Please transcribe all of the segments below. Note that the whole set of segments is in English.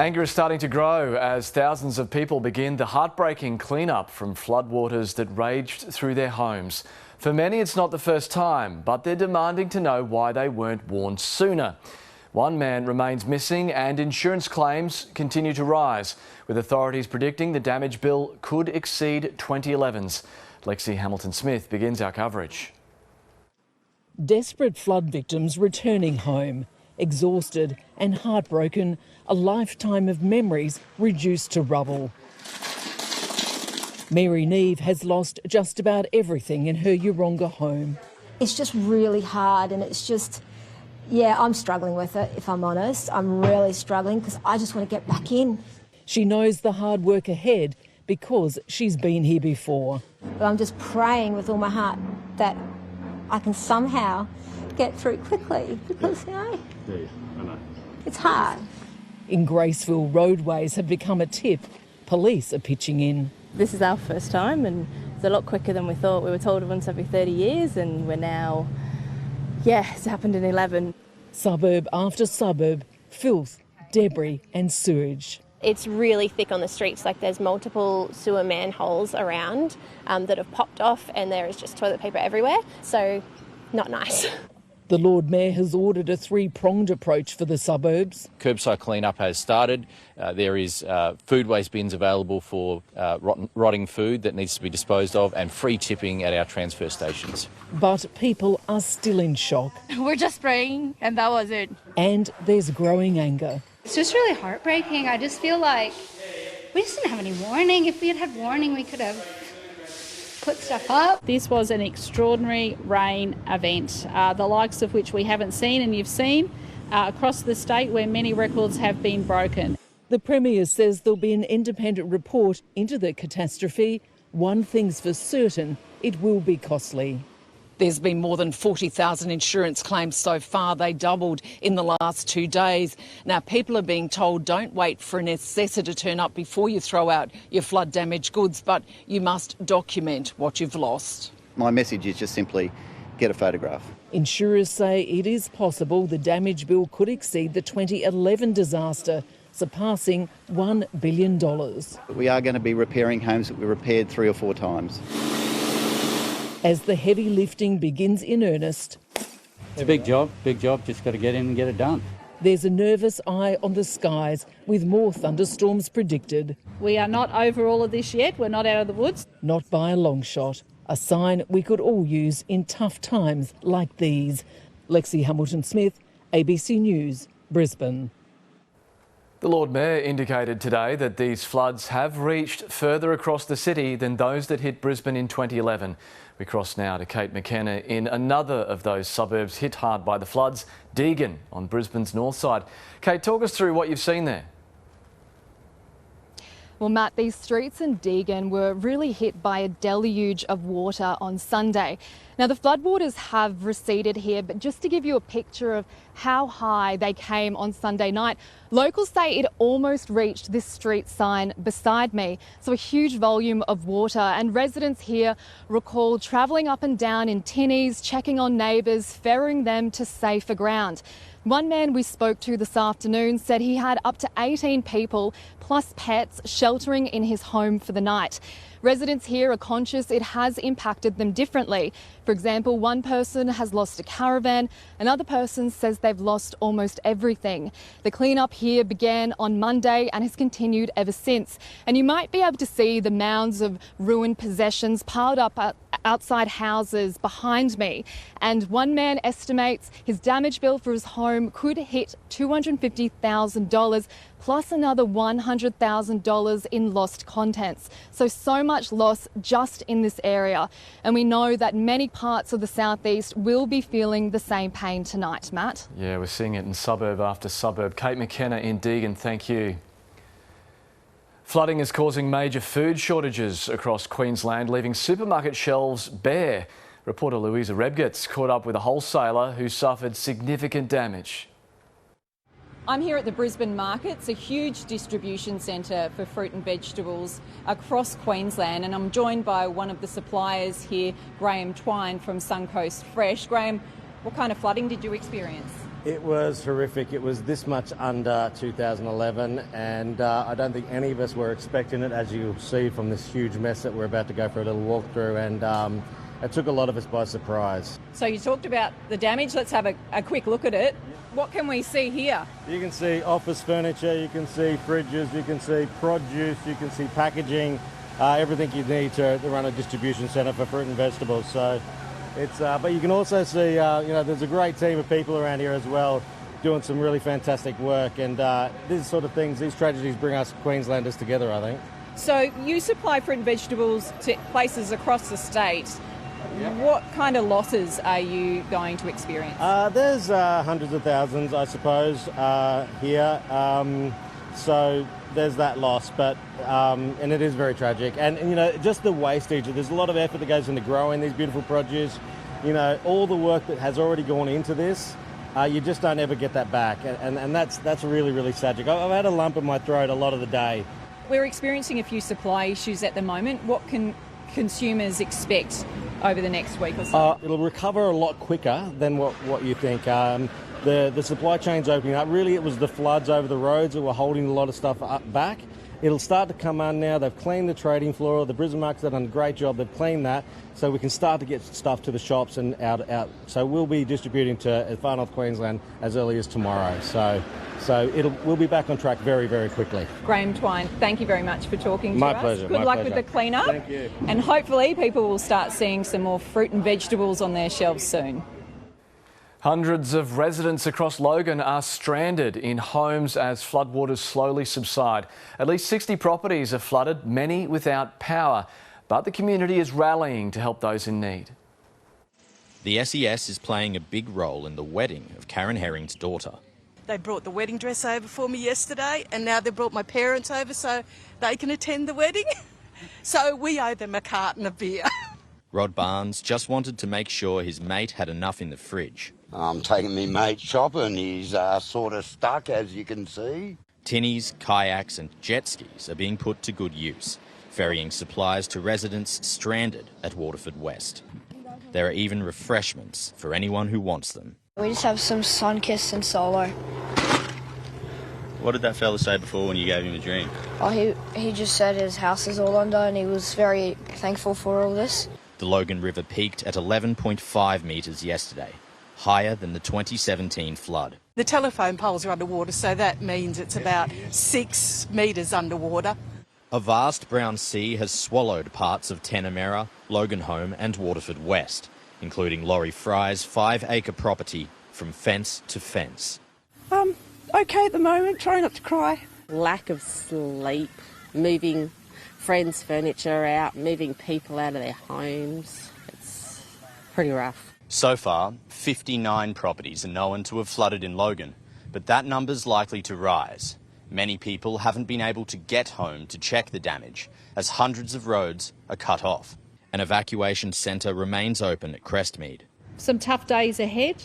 Anger is starting to grow as thousands of people begin the heartbreaking clean-up from floodwaters that raged through their homes. For many, it's not the first time, but they're demanding to know why they weren't warned sooner. One man remains missing and insurance claims continue to rise, with authorities predicting the damage bill could exceed 2011's. Lexi Hamilton-Smith begins our coverage. Desperate flood victims returning home, exhausted and heartbroken, a lifetime of memories reduced to rubble. Mary Neve has lost just about everything in her Yeronga home. It's just really hard, and it's just, yeah, I'm struggling with it, if I'm honest. I'm really struggling because I just want to get back in. She knows the hard work ahead because she's been here before. But I'm just praying with all my heart that I can somehow get through quickly because, you know, it's hard. In Graceville, roadways have become a tip. Police are pitching in. This is our first time and it's a lot quicker than we thought. We were told once every 30 years and we're now, it's happened in 11. Suburb after suburb, filth, debris and sewage. It's really thick on the streets, like there's multiple sewer manholes around that have popped off and there is just toilet paper everywhere, so not nice. The Lord Mayor has ordered a three-pronged approach for the suburbs. Curbside clean-up has started. There is food waste bins available for rotting food that needs to be disposed of and free tipping at our transfer stations. But people are still in shock. We're just praying and that was it. And there's growing anger. It's just really heartbreaking. I just feel like we just didn't have any warning. If we had had warning, we could have put stuff up. This was an extraordinary rain event, the likes of which we haven't seen and you've seen across the state where many records have been broken. The Premier says there'll be an independent report into the catastrophe. One thing's for certain, it will be costly. There's been more than 40,000 insurance claims so far. They doubled in the last 2 days. Now, people are being told don't wait for an assessor to turn up before you throw out your flood damaged goods, but you must document what you've lost. My message is just simply get a photograph. Insurers say it is possible the damage bill could exceed the 2011 disaster, surpassing $1 billion. We are going to be repairing homes that we repaired 3 or 4 times. As the heavy lifting begins in earnest. It's a big job, just got to get in and get it done. There's a nervous eye on the skies with more thunderstorms predicted. We are not over all of this yet, we're not out of the woods. Not by a long shot, a sign we could all use in tough times like these. Lexi Hamilton-Smith, ABC News, Brisbane. The Lord Mayor indicated today that these floods have reached further across the city than those that hit Brisbane in 2011. We cross now to Kate McKenna in another of those suburbs hit hard by the floods, Deagon on Brisbane's north side. Kate, talk us through what you've seen there. Well, Matt, these streets in Deagon were really hit by a deluge of water on Sunday. Now, the floodwaters have receded here, but just to give you a picture of how high they came on Sunday night, locals say it almost reached this street sign beside me. So a huge volume of water, and residents here recall travelling up and down in tinnies, checking on neighbours, ferrying them to safer ground. One man we spoke to this afternoon said he had up to 18 people plus pets sheltering in his home for the night. Residents here are conscious it has impacted them differently. For example, one person has lost a caravan, another person says they've lost almost everything. The clean-up here began on Monday and has continued ever since. And you might be able to see the mounds of ruined possessions piled up outside houses behind me. And one man estimates his damage bill for his home could hit $250,000 plus another $100,000 in lost contents. So much loss just in this area. And we know that many parts of the southeast will be feeling the same pain tonight, Matt. Yeah, we're seeing it in suburb after suburb. Kate McKenna in Deagon, thank you. Flooding is causing major food shortages across Queensland, leaving supermarket shelves bare. Reporter Louisa Rebget's caught up with a wholesaler who suffered significant damage. I'm here at the Brisbane Market. It's a huge distribution centre for fruit and vegetables across Queensland, and I'm joined by one of the suppliers here, Graham Twine from Suncoast Fresh. Graham, what kind of flooding did you experience? It was horrific. It was this much under 2011, and I don't think any of us were expecting it, as you'll see from this huge mess that we're about to go for a little walk through, and it took a lot of us by surprise. So you talked about the damage. Let's have a quick look at it. What can we see here? You can see office furniture, you can see fridges, you can see produce, you can see packaging, everything you need to run a distribution centre for fruit and vegetables. So it's, but you can also see, there's a great team of people around here as well doing some really fantastic work, and these sort of things, these tragedies bring us Queenslanders together, I think. So you supply fruit and vegetables to places across the state. Yep. What kind of losses are you going to experience? There's hundreds of thousands, I suppose, here. So there's that loss, but and it is very tragic. And just the wastage. There's a lot of effort that goes into growing these beautiful produce. All the work that has already gone into this, you just don't ever get that back, and that's really, really tragic. I've had a lump in my throat a lot of the day. We're experiencing a few supply issues at the moment. What can consumers expect over the next week or so? It'll recover a lot quicker than what you think. The supply chain's opening up. Really, it was the floods over the roads that were holding a lot of stuff back. It'll start to come on now. They've cleaned the trading floor. The Brisbane markets have done a great job. They've cleaned that, so we can start to get stuff to the shops and out. So we'll be distributing to Far North Queensland as early as tomorrow. So we'll be back on track very, very quickly. Graham Twine, thank you very much for talking to us. My pleasure. Good luck with the clean-up. Thank you. And hopefully people will start seeing some more fruit and vegetables on their shelves soon. Hundreds of residents across Logan are stranded in homes as floodwaters slowly subside. At least 60 properties are flooded, many without power. But the community is rallying to help those in need. The SES is playing a big role in the wedding of Karen Herring's daughter. They brought the wedding dress over for me yesterday, and now they brought my parents over so they can attend the wedding. So we owe them a carton of beer. Rod Barnes just wanted to make sure his mate had enough in the fridge. I'm taking me mate shopping. He's sort of stuck, as you can see. Tinnies, kayaks and jet skis are being put to good use, ferrying supplies to residents stranded at Waterford West. There are even refreshments for anyone who wants them. We just have some Sunkist and Solo. What did that fella say before when you gave him a drink? Oh, he just said his house is all under and he was very thankful for all this. The Logan River peaked at 11.5 metres yesterday, higher than the 2017 flood. The telephone poles are underwater, so that means it's about 6 metres underwater. A vast brown sea has swallowed parts of Tenamera, Logan Home and Waterford West, including Laurie Fry's 5-acre property from fence to fence. Okay at the moment, trying not to cry. Lack of sleep, moving friends' furniture out, moving people out of their homes. It's pretty rough. So far, 59 properties are known to have flooded in Logan, but that number's likely to rise. Many people haven't been able to get home to check the damage, as hundreds of roads are cut off. An evacuation centre remains open at Crestmead. Some tough days ahead.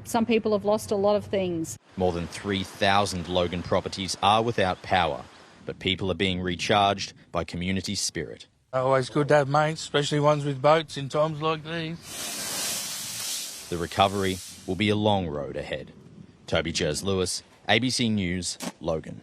Some people have lost a lot of things. More than 3,000 Logan properties are without power, but people are being recharged by community spirit. Always good to have mates, especially ones with boats in times like these. The recovery will be a long road ahead. Toby Jers Lewis, ABC News, Logan.